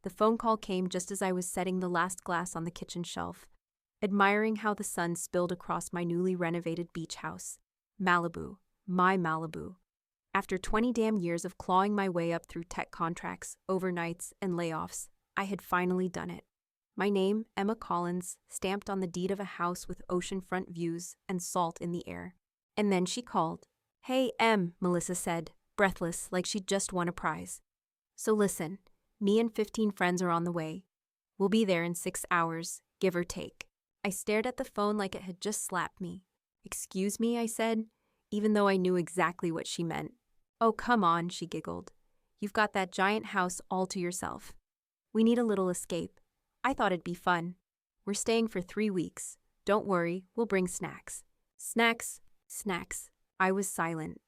The phone call came just as I was setting the last glass on the kitchen shelf, admiring how the sun spilled across my newly renovated beach house. Malibu, my Malibu. After 20 damn years of clawing my way up through tech contracts, overnights, and layoffs, I had finally done it. My name, Emma Collins, stamped on the deed of a house with oceanfront views and salt in the air. And then she called. "Hey, Em," Melissa said, breathless, like she'd just won a prize. "So listen, me and 15 friends are on the way. We'll be there in 6 hours, give or take." I stared at the phone like it had just slapped me. "Excuse me," I said, even though I knew exactly what she meant. "Oh, come on," she giggled. "You've got that giant house all to yourself. We need a little escape. I thought it'd be fun. We're staying for 3 weeks. Don't worry, we'll bring snacks." Snacks, snacks. I was silent.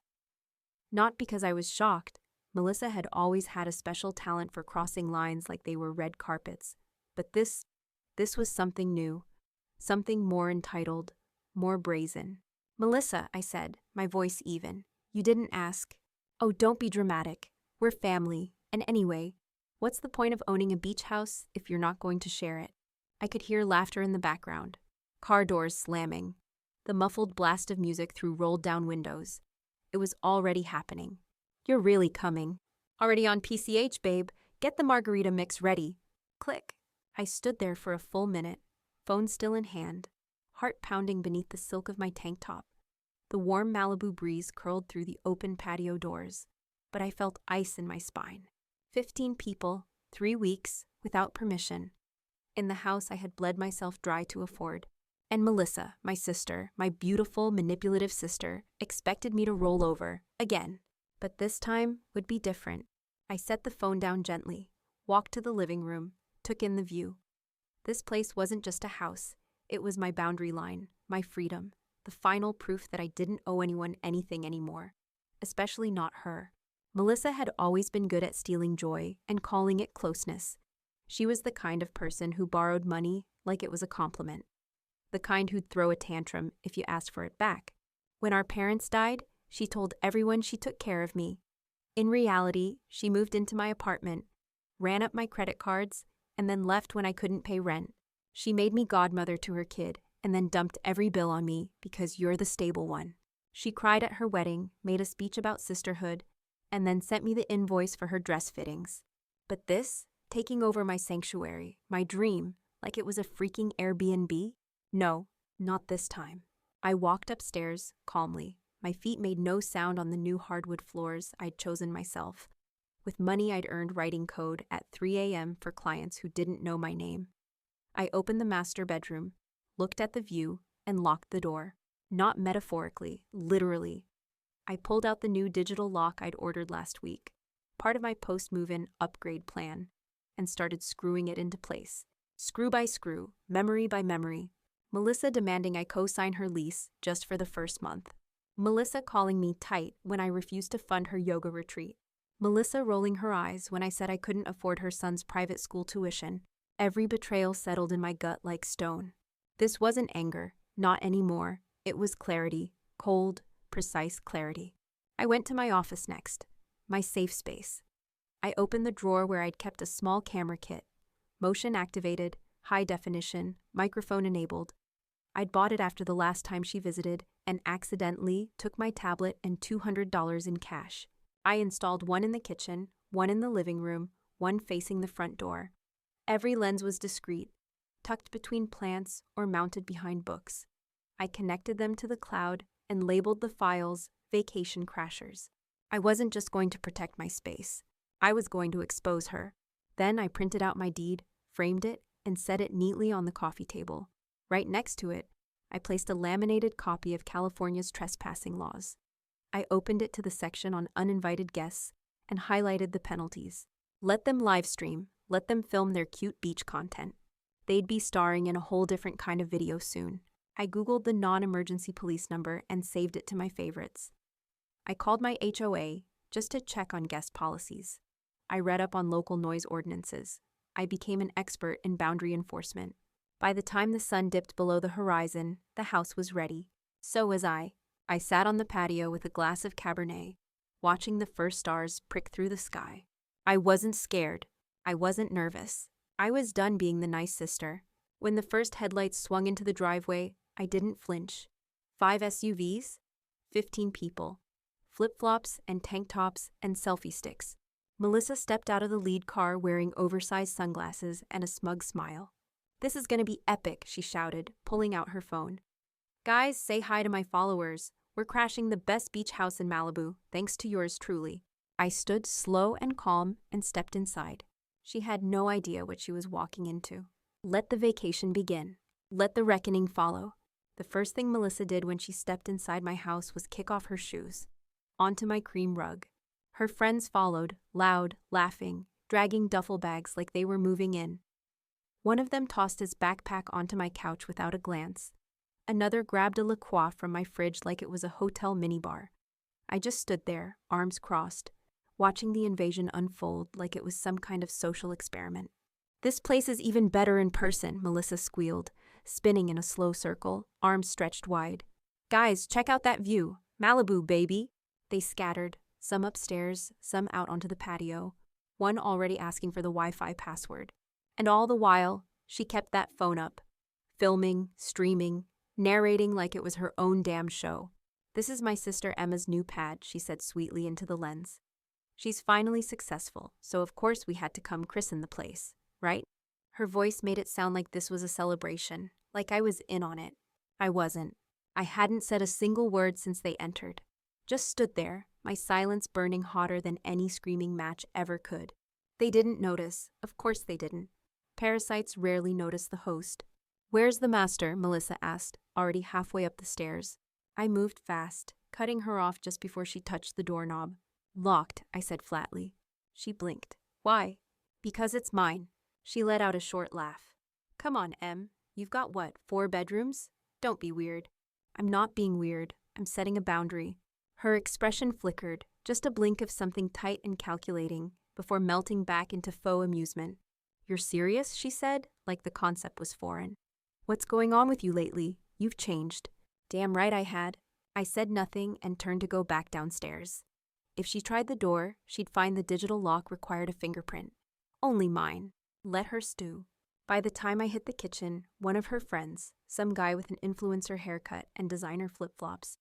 Not because I was shocked. Melissa had always had a special talent for crossing lines like they were red carpets. But this was something new. Something more entitled, more brazen. "Melissa," I said, my voice even. "You didn't ask." "Oh, don't be dramatic. We're family. And anyway, what's the point of owning a beach house if you're not going to share it?" I could hear laughter in the background. Car doors slamming. The muffled blast of music through rolled-down windows. It was already happening. "You're really coming. Already on PCH, babe. Get the margarita mix ready." Click. I stood there for a full minute, phone still in hand, heart pounding beneath the silk of my tank top. The warm Malibu breeze curled through the open patio doors, but I felt ice in my spine. 15 people, 3 weeks, without permission. In the house I had bled myself dry to afford. And Melissa, my sister, my beautiful, manipulative sister, expected me to roll over, again. But this time would be different. I set the phone down gently, walked to the living room, took in the view. This place wasn't just a house. It was my boundary line, my freedom, the final proof that I didn't owe anyone anything anymore, especially not her. Melissa had always been good at stealing joy and calling it closeness. She was the kind of person who borrowed money like it was a compliment. The kind who'd throw a tantrum if you asked for it back. When our parents died, she told everyone she took care of me. In reality, she moved into my apartment, ran up my credit cards, and then left when I couldn't pay rent. She made me godmother to her kid, and then dumped every bill on me because you're the stable one. She cried at her wedding, made a speech about sisterhood, and then sent me the invoice for her dress fittings. But this, taking over my sanctuary, my dream, like it was a freaking Airbnb? No, not this time. I walked upstairs, calmly. My feet made no sound on the new hardwood floors I'd chosen myself, with money I'd earned writing code at 3 a.m. for clients who didn't know my name. I opened the master bedroom, looked at the view, and locked the door. Not metaphorically, literally. I pulled out the new digital lock I'd ordered last week, part of my post-move-in upgrade plan, and started screwing it into place. Screw by screw, memory by memory. Melissa demanding I co-sign her lease just for the first month. Melissa calling me tight when I refused to fund her yoga retreat. Melissa rolling her eyes when I said I couldn't afford her son's private school tuition. Every betrayal settled in my gut like stone. This wasn't anger, not anymore. It was clarity, cold, precise clarity. I went to my office next, my safe space. I opened the drawer where I'd kept a small camera kit, motion activated, high definition, microphone enabled. I'd bought it after the last time she visited and accidentally took my tablet and $200 in cash. I installed one in the kitchen, one in the living room, one facing the front door. Every lens was discreet, tucked between plants or mounted behind books. I connected them to the cloud and labeled the files Vacation Crashers. I wasn't just going to protect my space. I was going to expose her. Then I printed out my deed, framed it, and set it neatly on the coffee table. Right next to it, I placed a laminated copy of California's trespassing laws. I opened it to the section on uninvited guests and highlighted the penalties. Let them live stream, let them film their cute beach content. They'd be starring in a whole different kind of video soon. I Googled the non-emergency police number and saved it to my favorites. I called my HOA just to check on guest policies. I read up on local noise ordinances. I became an expert in boundary enforcement. By the time the sun dipped below the horizon, the house was ready. So was I. I sat on the patio with a glass of Cabernet, watching the first stars prick through the sky. I wasn't scared. I wasn't nervous. I was done being the nice sister. When the first headlights swung into the driveway, I didn't flinch. 5 SUVs, 15 people, flip-flops and tank tops and selfie sticks. Melissa stepped out of the lead car wearing oversized sunglasses and a smug smile. "This is gonna be epic," she shouted, pulling out her phone. "Guys, say hi to my followers. We're crashing the best beach house in Malibu, thanks to yours truly." I stood slow and calm and stepped inside. She had no idea what she was walking into. Let the vacation begin. Let the reckoning follow. The first thing Melissa did when she stepped inside my house was kick off her shoes. Onto my cream rug. Her friends followed, loud, laughing, dragging duffel bags like they were moving in. One of them tossed his backpack onto my couch without a glance. Another grabbed a La Croix from my fridge like it was a hotel minibar. I just stood there, arms crossed, watching the invasion unfold like it was some kind of social experiment. "This place is even better in person," Melissa squealed, spinning in a slow circle, arms stretched wide. "Guys, check out that view. Malibu, baby." They scattered, some upstairs, some out onto the patio, one already asking for the Wi-Fi password. And all the while, she kept that phone up, filming, streaming, narrating like it was her own damn show. "This is my sister Emma's new pad," she said sweetly into the lens. "She's finally successful, so of course we had to come christen the place, right?" Her voice made it sound like this was a celebration, like I was in on it. I wasn't. I hadn't said a single word since they entered. Just stood there, my silence burning hotter than any screaming match ever could. They didn't notice. Of course they didn't. Parasites rarely notice the host. "Where's the master?" Melissa asked, already halfway up the stairs. I moved fast, cutting her off just before she touched the doorknob. "Locked," I said flatly. She blinked. "Why?" "Because it's mine." She let out a short laugh. "Come on, Em. You've got what, 4 bedrooms? Don't be weird." "I'm not being weird. I'm setting a boundary." Her expression flickered, just a blink of something tight and calculating, before melting back into faux amusement. "You're serious?" she said, like the concept was foreign. "What's going on with you lately? You've changed." Damn right I had. I said nothing and turned to go back downstairs. If she tried the door, she'd find the digital lock required a fingerprint. Only mine. Let her stew. By the time I hit the kitchen, one of her friends, some guy with an influencer haircut and designer flip-flops,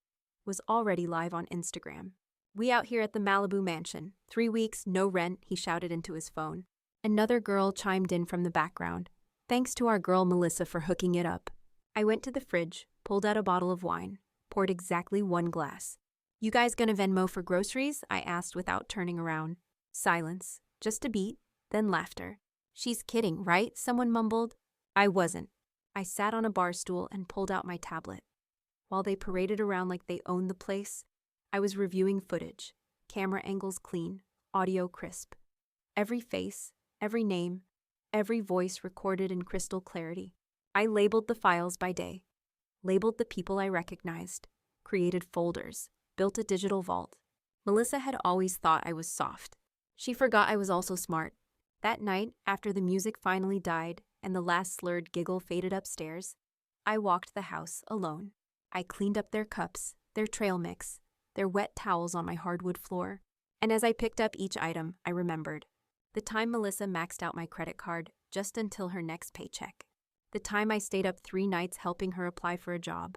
was already live on Instagram. "We out here at the Malibu mansion. 3 weeks, no rent," he shouted into his phone. Another girl chimed in from the background. "Thanks to our girl Melissa for hooking it up." I went to the fridge, pulled out a bottle of wine, poured exactly 1 glass. "You guys gonna Venmo for groceries?" I asked without turning around. Silence. Just a beat, then laughter. "She's kidding, right?" someone mumbled. I wasn't. I sat on a bar stool and pulled out my tablet. While they paraded around like they owned the place, I was reviewing footage. Camera angles clean, audio crisp. Every face, every name, every voice recorded in crystal clarity. I labeled the files by day. Labeled the people I recognized. Created folders. Built a digital vault. Melissa had always thought I was soft. She forgot I was also smart. That night, after the music finally died and the last slurred giggle faded upstairs, I walked the house alone. I cleaned up their cups, their trail mix, their wet towels on my hardwood floor. And as I picked up each item, I remembered. The time Melissa maxed out my credit card just until her next paycheck. The time I stayed up 3 nights helping her apply for a job,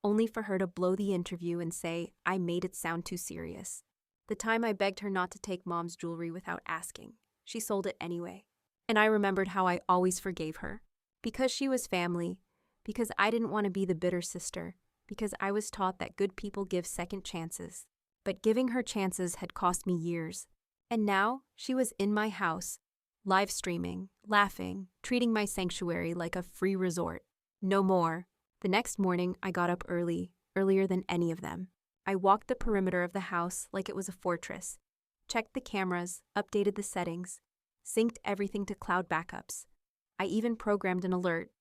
only for her to blow the interview and say I made it sound too serious. The time I begged her not to take Mom's jewelry without asking. She sold it anyway. And I remembered how I always forgave her. Because she was family. Because I didn't want to be the bitter sister. Because I was taught that good people give second chances. But giving her chances had cost me years. And now she was in my house, live streaming, laughing, treating my sanctuary like a free resort. No more. The next morning, I got up early, earlier than any of them. I walked the perimeter of the house like it was a fortress, checked the cameras, updated the settings, synced everything to cloud backups. I even programmed an alert.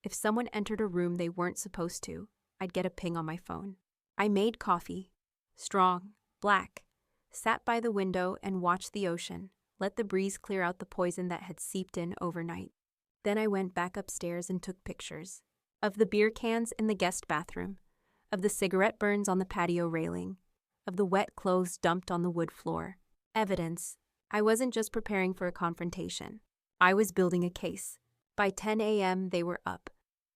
If someone entered a room they weren't supposed to, I'd get a ping on my phone. I made coffee. Strong, black. Sat by the window and watched the ocean, let the breeze clear out the poison that had seeped in overnight. Then I went back upstairs and took pictures. Of the beer cans in the guest bathroom, of the cigarette burns on the patio railing, of the wet clothes dumped on the wood floor. Evidence, I wasn't just preparing for a confrontation. I was building a case. By 10 a.m., they were up.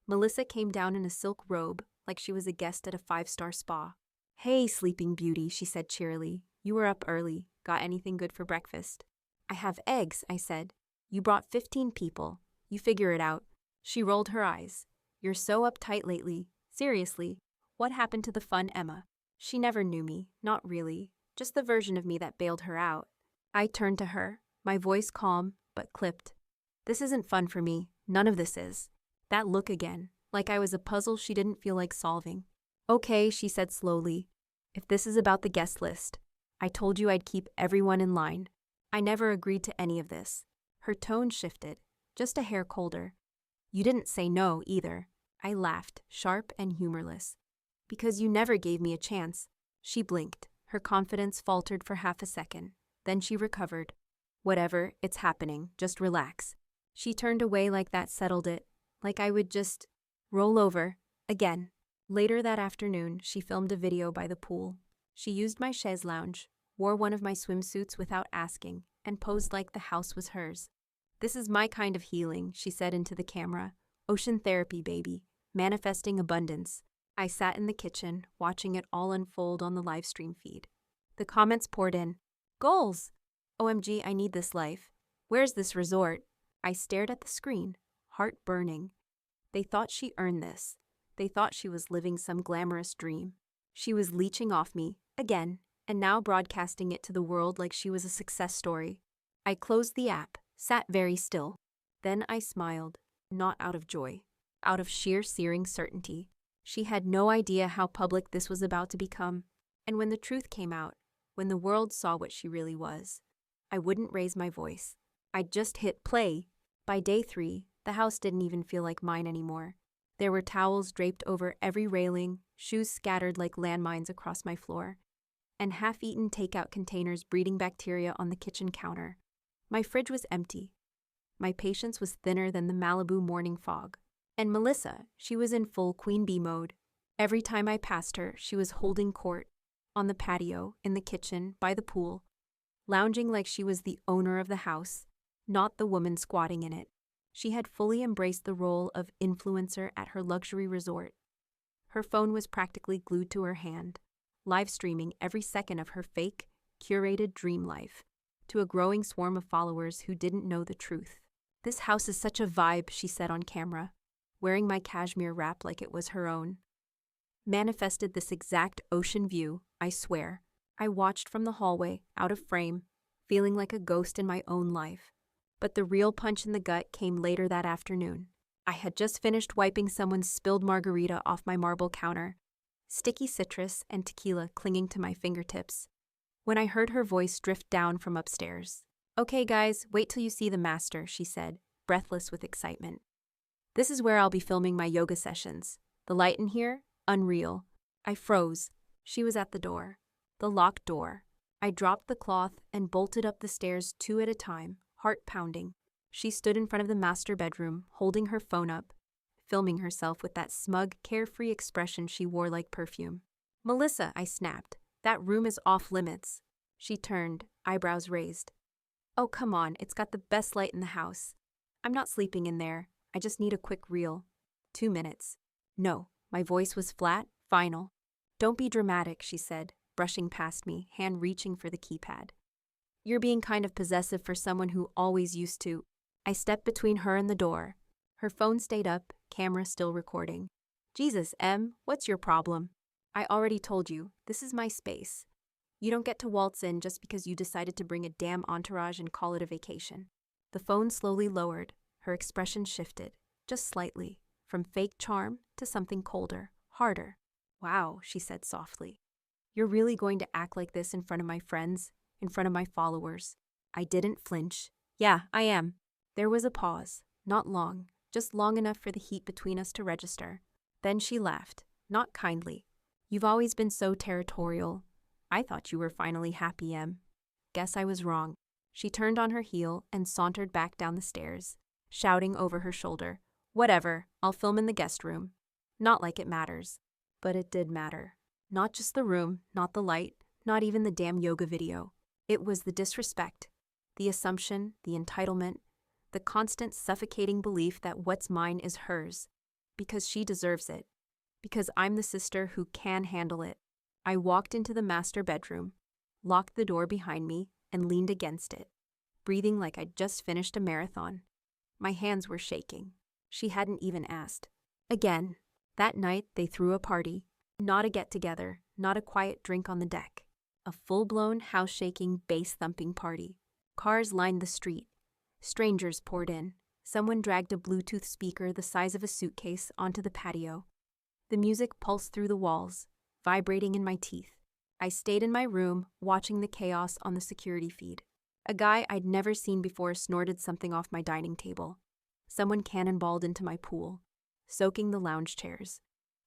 Melissa came down in a silk robe, like she was a guest at a five-star spa. "Hey, Sleeping Beauty," she said cheerily. "You were up early. Got anything good for breakfast?" "I have eggs," I said. "You brought 15 people. You figure it out." She rolled her eyes. "You're so uptight lately. Seriously, what happened to the fun Emma?" She never knew me, not really, just the version of me that bailed her out. I turned to her, my voice calm, but clipped. "This isn't fun for me. None of this is." That look again, like I was a puzzle she didn't feel like solving. "Okay," she said slowly. "If this is about the guest list, I told you I'd keep everyone in line. I never agreed to any of this." Her tone shifted, just a hair colder. "You didn't say no, either." I laughed, sharp and humorless. "Because you never gave me a chance." She blinked. Her confidence faltered for half a second. Then she recovered. "Whatever, it's happening. Just relax." She turned away like that settled it, like I would just roll over again. Later that afternoon, she filmed a video by the pool. She used my chaise lounge, wore one of my swimsuits without asking, and posed like the house was hers. "This is my kind of healing," she said into the camera. "Ocean therapy, baby. Manifesting abundance." I sat in the kitchen, watching it all unfold on the livestream feed. The comments poured in. "Goals! OMG, I need this life. Where's this resort?" I stared at the screen, heart burning. They thought she earned this. They thought she was living some glamorous dream. She was leeching off me, again, and now broadcasting it to the world like she was a success story. I closed the app, sat very still. Then I smiled, not out of joy, out of sheer searing certainty. She had no idea how public this was about to become. And when the truth came out, when the world saw what she really was, I wouldn't raise my voice. I'd just hit play. By day 3, the house didn't even feel like mine anymore. There were towels draped over every railing, shoes scattered like landmines across my floor, and half-eaten takeout containers breeding bacteria on the kitchen counter. My fridge was empty. My patience was thinner than the Malibu morning fog. And Melissa, she was in full queen bee mode. Every time I passed her, she was holding court, on the patio, in the kitchen, by the pool, lounging like she was the owner of the house, not the woman squatting in it. She had fully embraced the role of influencer at her luxury resort. Her phone was practically glued to her hand, live streaming every second of her fake, curated dream life, to a growing swarm of followers who didn't know the truth. "This house is such a vibe," she said on camera, wearing my cashmere wrap like it was her own. Manifested this exact ocean view, I swear. I watched from the hallway, out of frame, feeling like a ghost in my own life. But the real punch in the gut came later that afternoon. I had just finished wiping someone's spilled margarita off my marble counter, sticky citrus and tequila clinging to my fingertips, when I heard her voice drift down from upstairs. "Okay, guys, wait till you see the master," she said, breathless with excitement. "This is where I'll be filming my yoga sessions. The light in here? Unreal." I froze. She was at the door. The locked door. I dropped the cloth and bolted up the stairs 2 at a time, heart pounding. She stood in front of the master bedroom, holding her phone up, filming herself with that smug, carefree expression she wore like perfume. "Melissa," I snapped, "that room is off limits." She turned, eyebrows raised. "Oh, come on, it's got the best light in the house. I'm not sleeping in there. I just need a quick reel. 2 minutes. No, my voice was flat, final. "Don't be dramatic," she said, brushing past me, hand reaching for the keypad. "You're being kind of possessive for someone who always used to." I stepped between her and the door. Her phone stayed up, camera still recording. "Jesus, Em, what's your problem?" "I already told you, this is my space. You don't get to waltz in just because you decided to bring a damn entourage and call it a vacation." The phone slowly lowered. Her expression shifted, just slightly, from fake charm to something colder, harder. "Wow," she said softly. "You're really going to act like this in front of my friends, in front of my followers?" I didn't flinch. "Yeah, I am." There was a pause, not long, just long enough for the heat between us to register. Then she laughed, not kindly. "You've always been so territorial. I thought you were finally happy, Em." Guess I was wrong. She turned on her heel and sauntered back down the stairs, shouting over her shoulder, "Whatever, I'll film in the guest room." Not like it matters. But it did matter. Not just the room, not the light, not even the damn yoga video. It was the disrespect. The assumption, the entitlement, the constant suffocating belief that what's mine is hers, because she deserves it, because I'm the sister who can handle it. I walked into the master bedroom, locked the door behind me, and leaned against it, breathing like I'd just finished a marathon. My hands were shaking. She hadn't even asked. Again, that night they threw a party. Not a get-together, not a quiet drink on the deck. A full-blown, house-shaking, bass-thumping party. Cars lined the street. Strangers poured in. Someone dragged a Bluetooth speaker the size of a suitcase onto the patio. The music pulsed through the walls, vibrating in my teeth. I stayed in my room, watching the chaos on the security feed. A guy I'd never seen before snorted something off my dining table. Someone cannonballed into my pool, soaking the lounge chairs.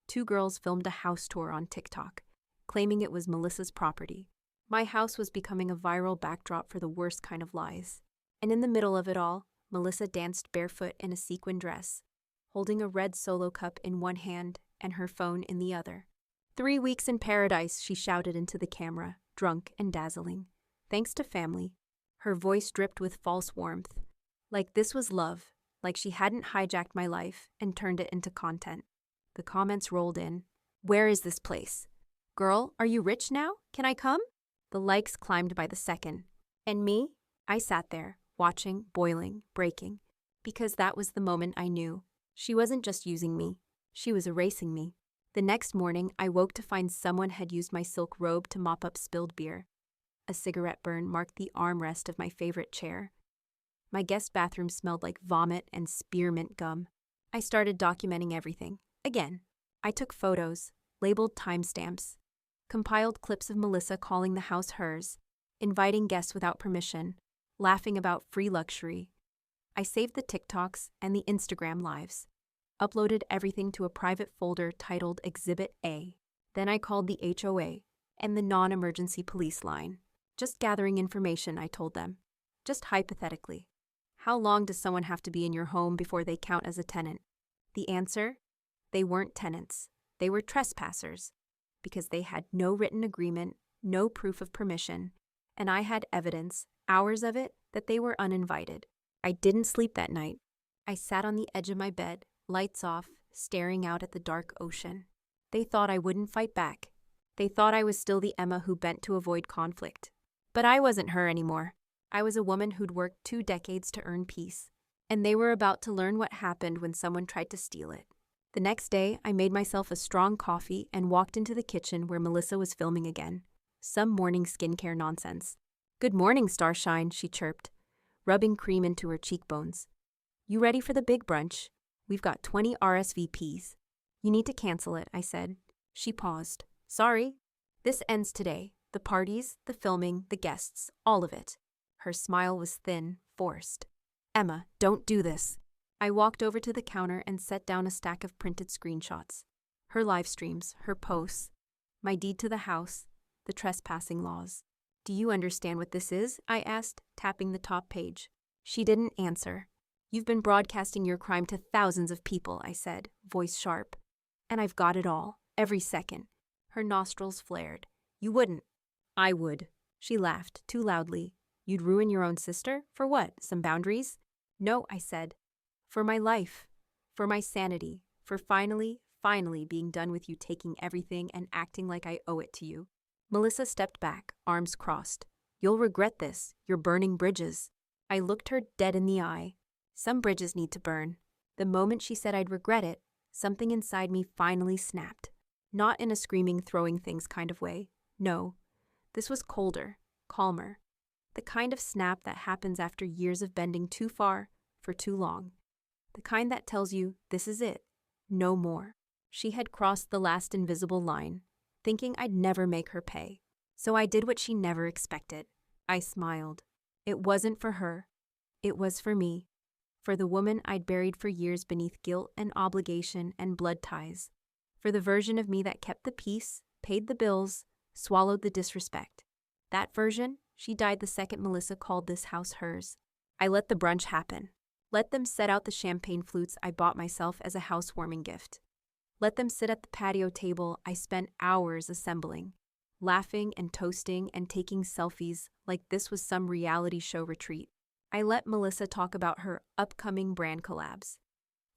2 girls filmed a house tour on TikTok, claiming it was Melissa's property. My house was becoming a viral backdrop for the worst kind of lies. And in the middle of it all, Melissa danced barefoot in a sequin dress, holding a red Solo cup in one hand and her phone in the other. 3 weeks in paradise, she shouted into the camera, drunk and dazzling. Thanks to family. Her voice dripped with false warmth. Like this was love, like she hadn't hijacked my life and turned it into content. The comments rolled in. Where is this place? Girl, are you rich now? Can I come? The likes climbed by the second. And me? I sat there, watching, boiling, breaking, because that was the moment I knew. She wasn't just using me. She was erasing me. The next morning, I woke to find someone had used my silk robe to mop up spilled beer. A cigarette burn marked the armrest of my favorite chair. My guest bathroom smelled like vomit and spearmint gum. I started documenting everything. Again, I took photos, labeled timestamps, compiled clips of Melissa calling the house hers, inviting guests without permission, laughing about free luxury. I saved the TikToks and the Instagram lives, uploaded everything to a private folder titled Exhibit A. Then I called the HOA and the non-emergency police line. Just gathering information, I told them. Just hypothetically. How long does someone have to be in your home before they count as a tenant? The answer? They weren't tenants. They were trespassers, because they had no written agreement, no proof of permission, and I had evidence, hours of it, that they were uninvited. I didn't sleep that night. I sat on the edge of my bed, lights off, staring out at the dark ocean. They thought I wouldn't fight back. They thought I was still the Emma who bent to avoid conflict. But I wasn't her anymore. I was a woman who'd worked 2 decades to earn peace, and they were about to learn what happened when someone tried to steal it. The next day, I made myself a strong coffee and walked into the kitchen where Melissa was filming again. Some morning skincare nonsense. Good morning, Starshine, she chirped, rubbing cream into her cheekbones. You ready for the big brunch? We've got 20 RSVPs. You need to cancel it, I said. She paused. Sorry. This ends today. The parties, the filming, the guests, all of it. Her smile was thin, forced. Emma, don't do this. I walked over to the counter and set down a stack of printed screenshots. Her live streams, her posts, my deed to the house, the trespassing laws. Do you understand what this is? I asked, tapping the top page. She didn't answer. You've been broadcasting your crime to thousands of people, I said, voice sharp. And I've got it all, every second. Her nostrils flared. You wouldn't. I would. She laughed, too loudly. You'd ruin your own sister? For what? Some boundaries? No, I said. For my life. For my sanity. For finally being done with you taking everything and acting like I owe it to you. Melissa stepped back, arms crossed. You'll regret this. You're burning bridges. I looked her dead in the eye. Some bridges need to burn. The moment she said I'd regret it, something inside me finally snapped. Not in a screaming, throwing things kind of way. No. This was colder, calmer. The kind of snap that happens after years of bending too far for too long. The kind that tells you, this is it. No more. She had crossed the last invisible line, thinking I'd never make her pay. So I did what she never expected. I smiled. It wasn't for her. It was for me. For the woman I'd buried for years beneath guilt and obligation and blood ties. For the version of me that kept the peace, paid the bills, swallowed the disrespect. That version, she died the second Melissa called this house hers. I let the brunch happen. Let them set out the champagne flutes I bought myself as a housewarming gift. Let them sit at the patio table I spent hours assembling. laughing and toasting and taking selfies like this was some reality show retreat. I let Melissa talk about her upcoming brand collabs.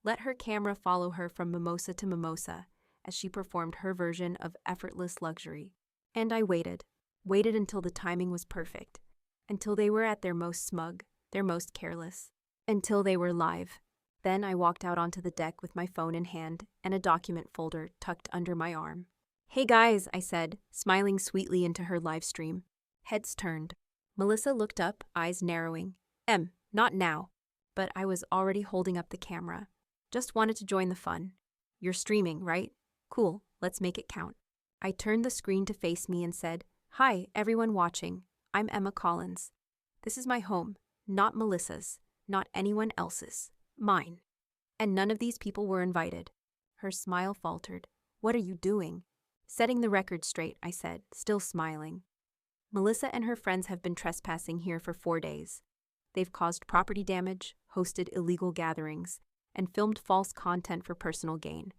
Let her camera follow her from mimosa to mimosa as she performed her version of effortless luxury. And I waited until the timing was perfect, until they were at their most smug, their most careless, until they were live. Then I walked out onto the deck with my phone in hand and a document folder tucked under my arm. "Hey guys," I said, smiling sweetly into her live stream. Heads turned. Melissa looked up, eyes narrowing. Not now." But I was already holding up the camera. "Just wanted to join the fun. You're streaming, right? Cool, let's make it count." I turned the screen to face me and said, "Hi, everyone watching. I'm Emma Collins. This is my home, not Melissa's, not anyone else's, mine." And none of these people were invited. Her smile faltered. "What are you doing?" "Setting the record straight," I said, still smiling. "Melissa and her friends have been trespassing here for 4 days. They've caused property damage, hosted illegal gatherings, and filmed false content for personal gain.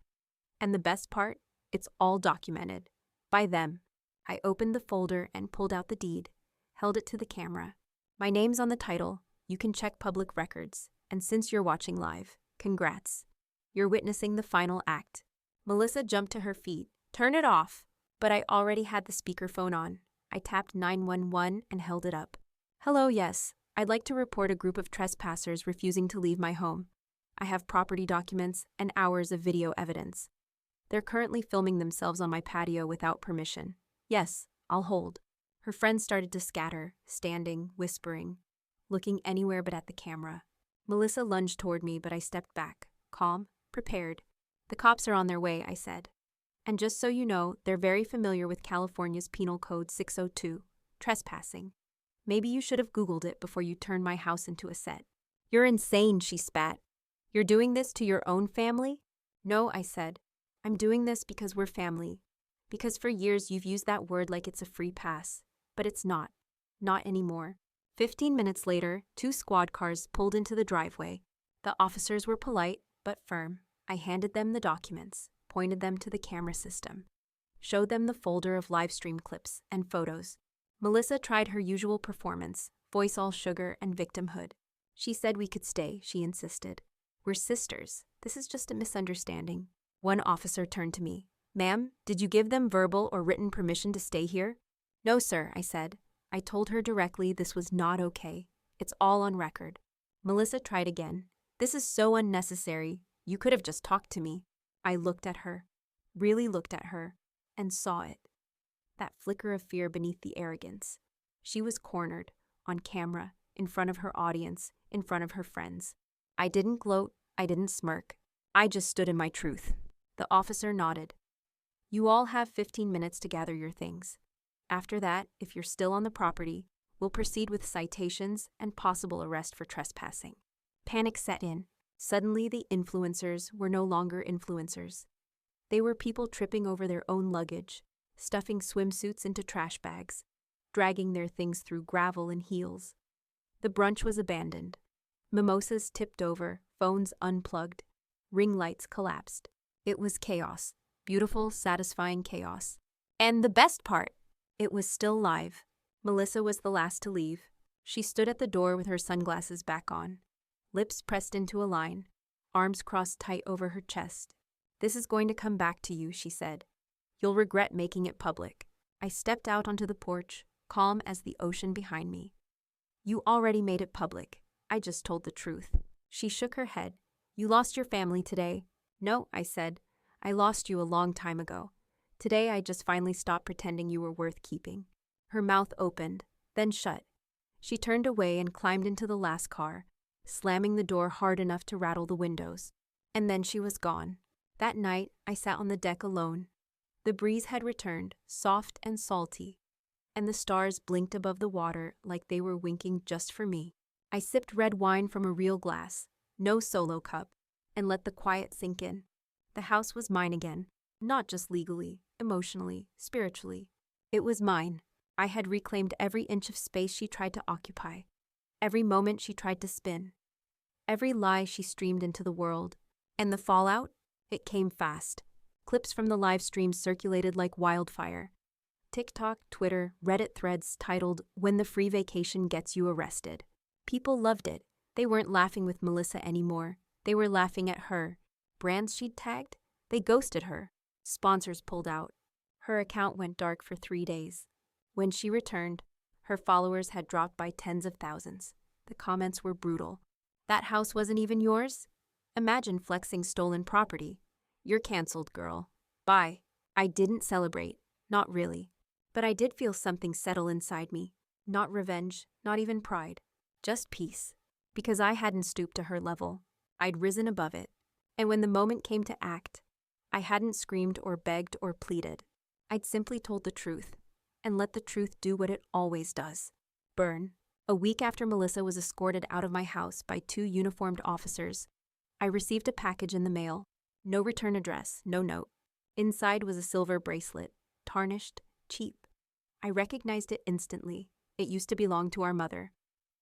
And the best part? It's all documented. By them." I opened the folder and pulled out the deed, held it to the camera. "My name's on the title. You can check public records. And since you're watching live, congrats. You're witnessing the final act." Melissa jumped to her feet. "Turn it off." But I already had the speakerphone on. I tapped 911 and held it up. "Hello, yes. I'd like to report a group of trespassers refusing to leave my home. I have property documents and hours of video evidence. They're currently filming themselves on my patio without permission. Yes, I'll hold." Her friends started to scatter, standing, whispering, looking anywhere but at the camera. Melissa lunged toward me, but I stepped back, calm, prepared. "The cops are on their way," I said. "And just so you know, they're very familiar with California's Penal Code 602, trespassing. Maybe you should have Googled it before you turned my house into a set." "You're insane," she spat. "You're doing this to your own family?" "No," I said. "I'm doing this because we're family. Because for years you've used that word like it's a free pass. But it's not. Not anymore." 15 minutes later, 2 squad cars pulled into the driveway. The officers were polite, but firm. I handed them the documents, pointed them to the camera system, showed them the folder of live stream clips and photos. Melissa tried her usual performance, voice all sugar and victimhood. "She said we could stay," she insisted. "We're sisters. This is just a misunderstanding." One officer turned to me. "Ma'am, did you give them verbal or written permission to stay here?" "No, sir," I said. I told her directly this was not okay. It's all on record. Melissa tried again. "This is so unnecessary. You could have just talked to me." I looked at her, really looked at her, and saw it. That flicker of fear beneath the arrogance. She was cornered, on camera, in front of her audience, in front of her friends. I didn't gloat, I didn't smirk. I just stood in my truth. The officer nodded. "You all have 15 minutes to gather your things. After that, if you're still on the property, we'll proceed with citations and possible arrest for trespassing." Panic set in. Suddenly, the influencers were no longer influencers. They were people tripping over their own luggage, stuffing swimsuits into trash bags, dragging their things through gravel and heels. The brunch was abandoned. Mimosas tipped over, phones unplugged, ring lights collapsed. It was chaos. Beautiful, satisfying chaos. And the best part, it was still live. Melissa was the last to leave. She stood at the door with her sunglasses back on, lips pressed into a line, arms crossed tight over her chest. "This is going to come back to you," she said. "You'll regret making it public." I stepped out onto the porch, calm as the ocean behind me. "You already made it public. I just told the truth." She shook her head. "You lost your family today." "No," I said. "I lost you a long time ago. Today I just finally stopped pretending you were worth keeping." Her mouth opened, then shut. She turned away and climbed into the last car, slamming the door hard enough to rattle the windows. And then she was gone. That night, I sat on the deck alone. The breeze had returned, soft and salty, and the stars blinked above the water like they were winking just for me. I sipped red wine from a real glass, no solo cup, and let the quiet sink in. The house was mine again, not just legally, emotionally, spiritually. It was mine. I had reclaimed every inch of space she tried to occupy, every moment she tried to spin, every lie she streamed into the world. And the fallout? It came fast. Clips from the live stream circulated like wildfire. TikTok, Twitter, Reddit threads titled, "When the Free Vacation Gets You Arrested." People loved it. They weren't laughing with Melissa anymore. They were laughing at her. Brands she'd tagged? They ghosted her. Sponsors pulled out. Her account went dark for 3 days. When she returned, her followers had dropped by tens of thousands. The comments were brutal. "That house wasn't even yours? Imagine flexing stolen property. You're canceled, girl. Bye." I didn't celebrate. Not really. But I did feel something settle inside me. Not revenge, not even pride. Just peace. Because I hadn't stooped to her level. I'd risen above it. And when the moment came to act, I hadn't screamed or begged or pleaded. I'd simply told the truth, and let the truth do what it always does. Burn. A week after Melissa was escorted out of my house by 2 uniformed officers, I received a package in the mail. No return address, no note. Inside was a silver bracelet, tarnished, cheap. I recognized it instantly. It used to belong to our mother.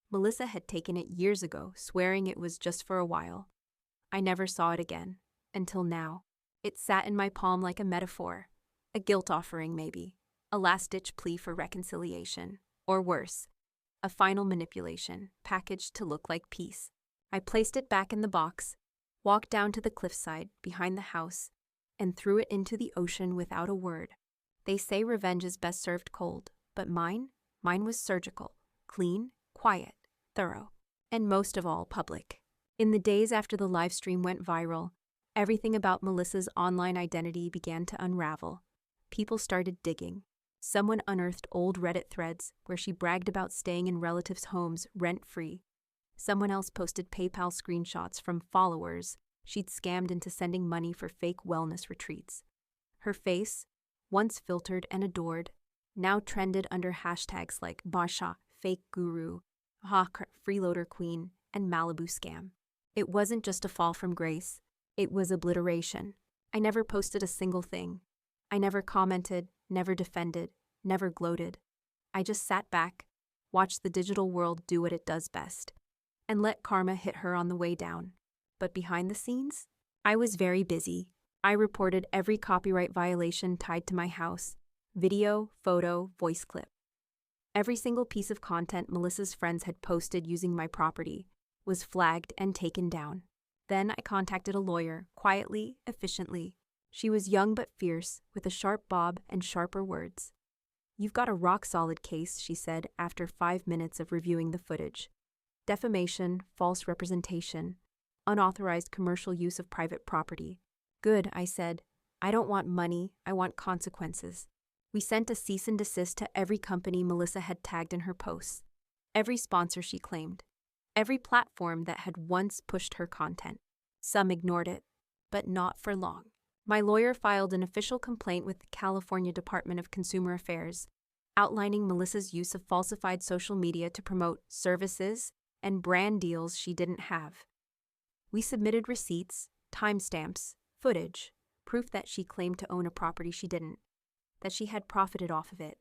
Melissa had taken it years ago, swearing it was just for a while. I never saw it again, until now. It sat in my palm like a metaphor, a guilt offering maybe, a last-ditch plea for reconciliation, or worse, a final manipulation, packaged to look like peace. I placed it back in the box, walked down to the cliffside behind the house, and threw it into the ocean without a word. They say revenge is best served cold, but mine was surgical, clean, quiet, thorough, and most of all, public. In the days after the live stream went viral, everything about Melissa's online identity began to unravel. People started digging. Someone unearthed old Reddit threads where she bragged about staying in relatives' homes rent-free. Someone else posted PayPal screenshots from followers she'd scammed into sending money for fake wellness retreats. Her face, once filtered and adored, now trended under hashtags like Basha, fake guru, freeloader queen, and Malibu scam. It wasn't just a fall from grace, it was obliteration. I never posted a single thing. I never commented, never defended, never gloated. I just sat back, watched the digital world do what it does best, and let karma hit her on the way down. But behind the scenes, I was very busy. I reported every copyright violation tied to my house, video, photo, voice clip. Every single piece of content Melissa's friends had posted using my property was flagged and taken down. Then I contacted a lawyer, quietly, efficiently. She was young but fierce, with a sharp bob and sharper words. "You've got a rock-solid case," she said after 5 minutes of reviewing the footage. "Defamation, false representation, unauthorized commercial use of private property." "Good," I said. "I don't want money, I want consequences." We sent a cease and desist to every company Melissa had tagged in her posts, every sponsor she claimed, every platform that had once pushed her content. Some ignored it, but not for long. My lawyer filed an official complaint with the California Department of Consumer Affairs, outlining Melissa's use of falsified social media to promote services and brand deals she didn't have. We submitted receipts, timestamps, footage, proof that she claimed to own a property she didn't, that she had profited off of it,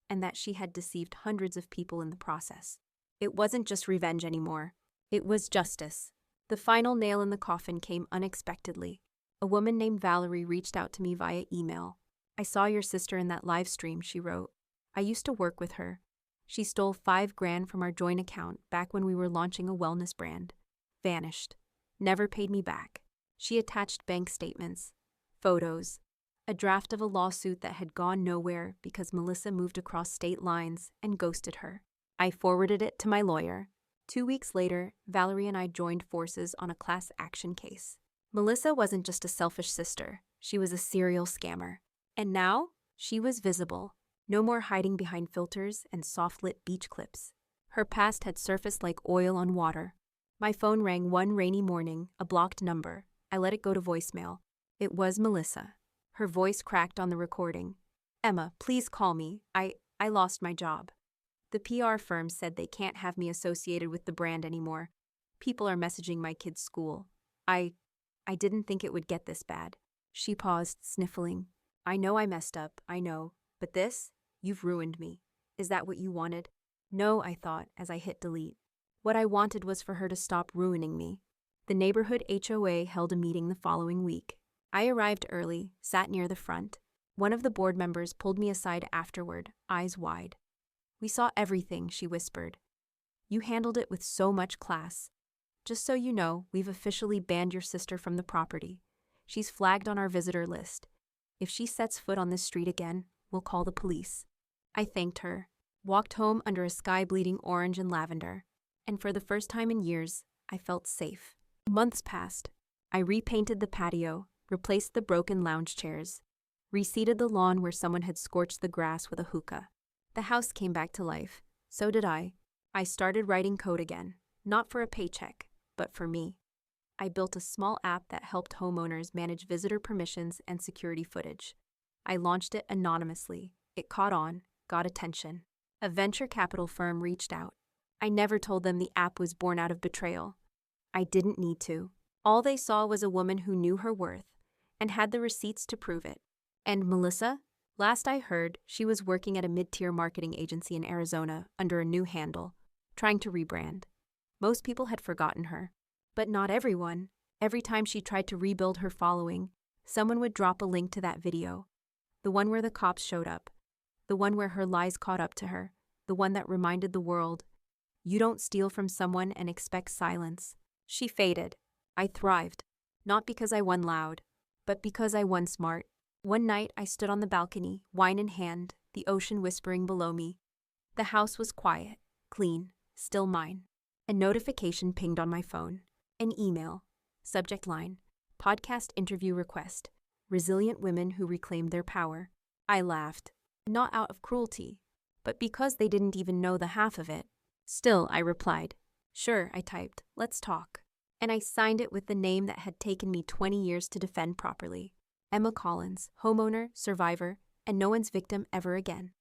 and that she had deceived hundreds of people in the process. It wasn't just revenge anymore. It was justice. The final nail in the coffin came unexpectedly. A woman named Valerie reached out to me via email. "I saw your sister in that live stream," she wrote. "I used to work with her. She stole $5,000 from our joint account back when we were launching a wellness brand. Vanished. Never paid me back." She attached bank statements, photos, a draft of a lawsuit that had gone nowhere because Melissa moved across state lines and ghosted her. I forwarded it to my lawyer. 2 weeks later, Valerie and I joined forces on a class action case. Melissa wasn't just a selfish sister, she was a serial scammer. And now, she was visible. No more hiding behind filters and soft-lit beach clips. Her past had surfaced like oil on water. My phone rang one rainy morning, a blocked number. I let it go to voicemail. It was Melissa. Her voice cracked on the recording. "Emma, please call me. I lost my job. The PR firm said they can't have me associated with the brand anymore. People are messaging my kid's school. I didn't think it would get this bad." She paused, sniffling. "I know I messed up, I know. But this? You've ruined me. Is that what you wanted?" "No," I thought as I hit delete. What I wanted was for her to stop ruining me. The neighborhood HOA held a meeting the following week. I arrived early, sat near the front. One of the board members pulled me aside afterward, eyes wide. "We saw everything," she whispered. "You handled it with so much class. Just so you know, we've officially banned your sister from the property. She's flagged on our visitor list. If she sets foot on this street again, we'll call the police." I thanked her, walked home under a sky bleeding orange and lavender, and for the first time in years, I felt safe. Months passed. I repainted the patio, replaced the broken lounge chairs, reseeded the lawn where someone had scorched the grass with a hookah. The house came back to life. So did I. I started writing code again, not for a paycheck, but for me. I built a small app that helped homeowners manage visitor permissions and security footage. I launched it anonymously. It caught on, got attention. A venture capital firm reached out. I never told them the app was born out of betrayal. I didn't need to. All they saw was a woman who knew her worth and had the receipts to prove it. And Melissa? Last I heard, she was working at a mid-tier marketing agency in Arizona under a new handle, trying to rebrand. Most people had forgotten her. But not everyone. Every time she tried to rebuild her following, someone would drop a link to that video. The one where the cops showed up. The one where her lies caught up to her. The one that reminded the world, you don't steal from someone and expect silence. She faded. I thrived. Not because I won loud, but because I won smart. One night I stood on the balcony, wine in hand, the ocean whispering below me. The house was quiet, clean, still mine. A notification pinged on my phone. An email. Subject line: podcast interview request. Resilient women who reclaimed their power. I laughed. Not out of cruelty, but because they didn't even know the half of it. Still, I replied. Sure, I typed. Let's talk. And I signed it with the name that had taken me 20 years to defend properly. Emma Collins, homeowner, survivor, and no one's victim ever again.